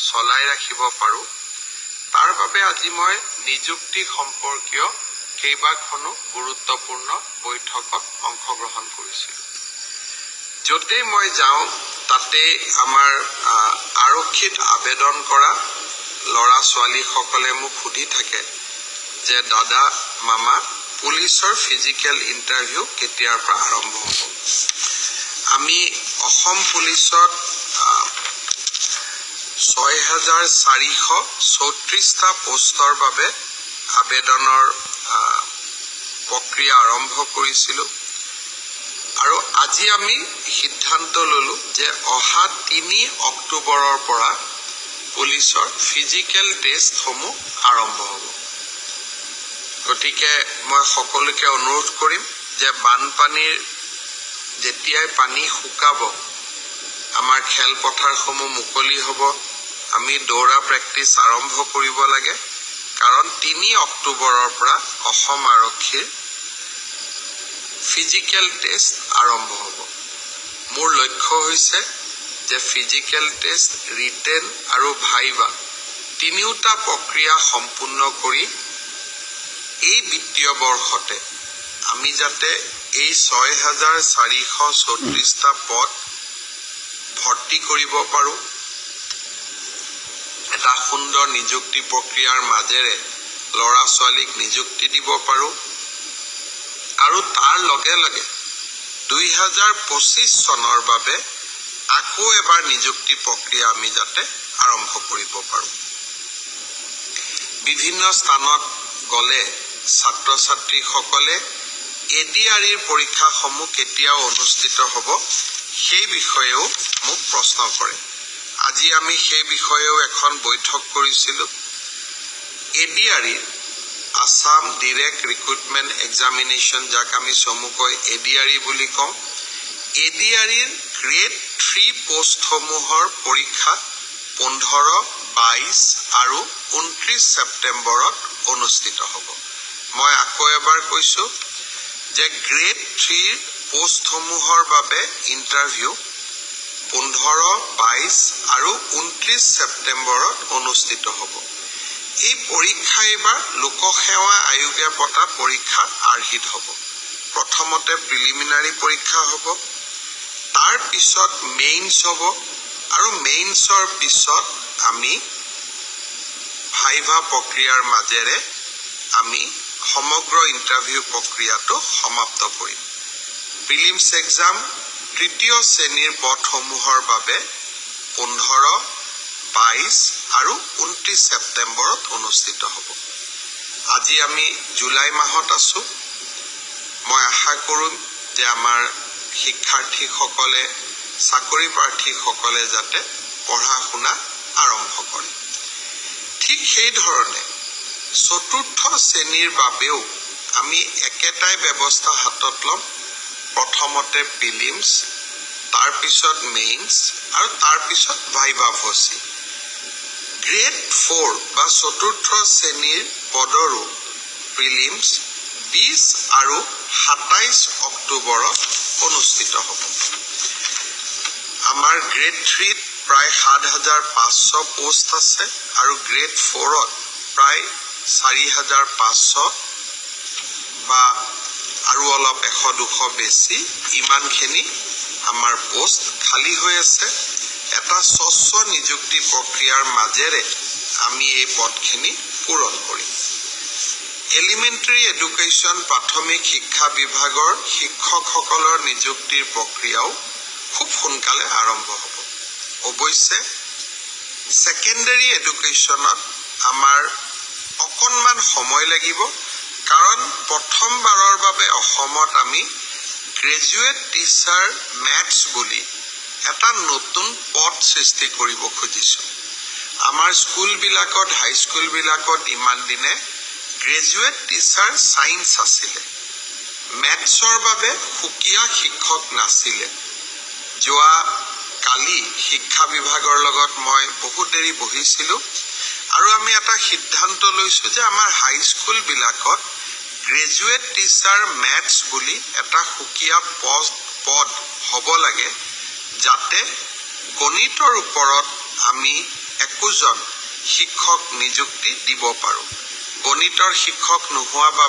চলাই ৰাখিব পাৰো তাৰ বাবে আজি মই নিযুক্তি সম্পৰ্কীয় কেইবাখনো গুৰুত্বপূৰ্ণ বৈঠকত অংশগ্ৰহণ কৰিছিলোঁ। যতে মই যাওঁ তাতে আমাৰ আৰক্ষীত আবেদন কৰা লৰা ছোৱালী সকলে মোক সুধি থাকে যে দাদা মামা পুলিচৰ ফিজিক্যাল ইন্টাৰভিউ কেতিয়াৰ পৰা আৰম্ভ হ'ব। আমি অসম পুলিচত 6434টা পোষ্টৰ বাবে আবেদনৰ প্ৰক্ৰিয়া আৰম্ভ কৰিছিলোঁ আৰু আজি আমি সিদ্ধান্ত ললো যে অহা 3 অক্টোবৰৰ পৰা পুলিচৰ ফিজিক্যাল টেষ্ট সমূহ আৰম্ভ হ'ব। গতিকে মই সকলোকে অনুৰোধ কৰিম যে বানপানীৰ যেতিয়াই পানী শুকাব আমাৰ খেলপথাৰসমূহ মুকলি হ'ব, আমি দৌৰা প্ৰেক্টিছ আৰম্ভ কৰিব লাগে কাৰণ 3 অক্টোবৰৰ পৰা অসম আৰক্ষীৰ ফিজিক্যাল টেষ্ট আৰম্ভ হ'ব। মোৰ লক্ষ্য হৈছে যে ফিজিক্যাল টেষ্ট, ৰিটেন আৰু ভাইভা তিনিওটা প্ৰক্ৰিয়া সম্পূৰ্ণ কৰি এই বিত্তীয় বৰ্ষতে আমি যাতে এই 6434টা পদ ভৰ্তি কৰিব পাৰো, এটা সুন্দৰ নিযুক্তি প্ৰক্ৰিয়াৰ মাজেৰে লৰা ছোৱালীক নিযুক্তি দিব পাৰো আৰু তাৰ লগে লগে 2025 চনৰ বাবে আকৌ এবাৰ নিযুক্তি প্ৰক্ৰিয়া আমি যাতে আৰম্ভ কৰিব পাৰো। বিভিন্ন স্থানত গলে ছাত্ৰ ছাত্ৰী সকলে এডিআৰইৰ পৰীক্ষাসমূহ কেতিয়া অনুষ্ঠিত হ'ব সেই বিষয়েও মোক প্ৰশ্ন কৰে। আজি আমি সেই বিষয়েও এখন বৈঠক কৰিছিলোঁ। এডিআৰইৰ আসাম ডাইৰেক্ট ৰিক্ৰুটমেন্ট এক্সামিনেশ্যন যাক আমি চমুকৈ এডিআৰই বুলি কওঁ, এডিআৰইৰ গ্ৰেড 3 পোষ্টসমূহৰ পৰীক্ষা 15, 22 আৰু 29 ছেপ্টেম্বৰত অনুষ্ঠিত হ'ব। মই আকৌ এবাৰ কৈছো যে গ্ৰেড 3 পোষ্টসমূহৰ বাবে ইন্টাৰভিউ 15, 22 আৰু 29 ছেপ্টেম্বৰত অনুষ্ঠিত হ'ব। এই পৰীক্ষা এবাৰ লোকসেৱা আয়োগে পতা পৰীক্ষা আৰ্হিত হ'ব। প্ৰথমতে প্ৰিলিমিনাৰী পৰীক্ষা হ'ব, তাৰ পিছত মেইনছ হ'ব আৰু মেইনছৰ পিছত আমি ভাইভা প্ৰক্ৰিয়াৰ মাজেৰে আমি সমগ্ৰ ইন্টাৰভিউ প্ৰক্ৰিয়াটো সমাপ্ত কৰিম। প্ৰিলিমছ এক্সাম তৃতীয় শ্ৰেণীৰ পদসমূহৰ বাবে 15, 22 আৰু 29 ছেপ্টেম্বৰত অনুষ্ঠিত হ'ব। আজি আমি জুলাই মাহত আছো। মই আশা কৰোঁ যে আমাৰ শিক্ষাৰ্থীসকলে, চাকৰি প্ৰাৰ্থীসকলে যাতে পঢ়া শুনা আৰম্ভ কৰে। ঠিক সেই ধৰণে চতুৰ্থ শ্ৰেণীৰ বাবেও আমি একেটাই ব্যৱস্থা হাতত ল'ম। প্ৰথমতে প্ৰিলিমছ, তাৰ পিছত মেইনছ আৰু তাৰ পিছত ভাইভা ভচি। গ্ৰেড 4 বা চতুৰ্থ শ্ৰেণীৰ পদৰো প্ৰিলিমছ 20 আৰু 27 অক্টোবৰত অনুষ্ঠিত হ'ব। আমাৰ গ্ৰেড 3ত প্ৰায় 7500 পোষ্ট আছে আৰু গ্ৰেড 4ত প্ৰায় 4500 বা আৰু অলপ 100-200 বেছি ইমানখিনি আমাৰ পোষ্ট খালী হৈ আছে। এটা স্বচ্ছ নিযুক্তি প্ৰক্ৰিয়াৰ মাজেৰে আমি এই পদখিনি পূৰণ কৰিম। এলিমেণ্টাৰী এডুকেশ্যন প্ৰাথমিক শিক্ষা বিভাগৰ শিক্ষকসকলৰ নিযুক্তিৰ প্ৰক্ৰিয়াও খুব সোনকালে আৰম্ভ হ'ব। অৱশ্যে সেকেন্ডাৰী এডুকেশ্যনত আমাৰ অকণমান সময় লাগিব কাৰণ প্ৰথমবাৰৰ বাবে অসমত আমি গ্ৰেজুৱেট টিচাৰ মেথছ বুলি এটা নতুন পদ সৃষ্টি কৰিব খুজিছো। আমাৰ স্কুলবিলাকত, হাইস্কুলবিলাকত ইমান দিনে গ্ৰেজুৱেট টিচাৰ সায়েন্স আছিলে, মেথছৰ বাবে সুকীয়া শিক্ষক নাছিলে। যোৱা কালি শিক্ষা বিভাগৰ লগত মই বহুত দেৰি বহিছিলো আৰু আমি এটা সিদ্ধান্ত লৈছো যে আমাৰ হাইস্কুল বিলাকত গ্ৰেজুৱেট টিচাৰ মেথছ বুলি এটা সুকীয়া পদ হ'ব লাগে যাতে গণিতৰ ওপৰত আমি একোজন শিক্ষক নিযুক্তি দিব পাৰোঁ। গণিতৰ শিক্ষক নোহোৱা বাবে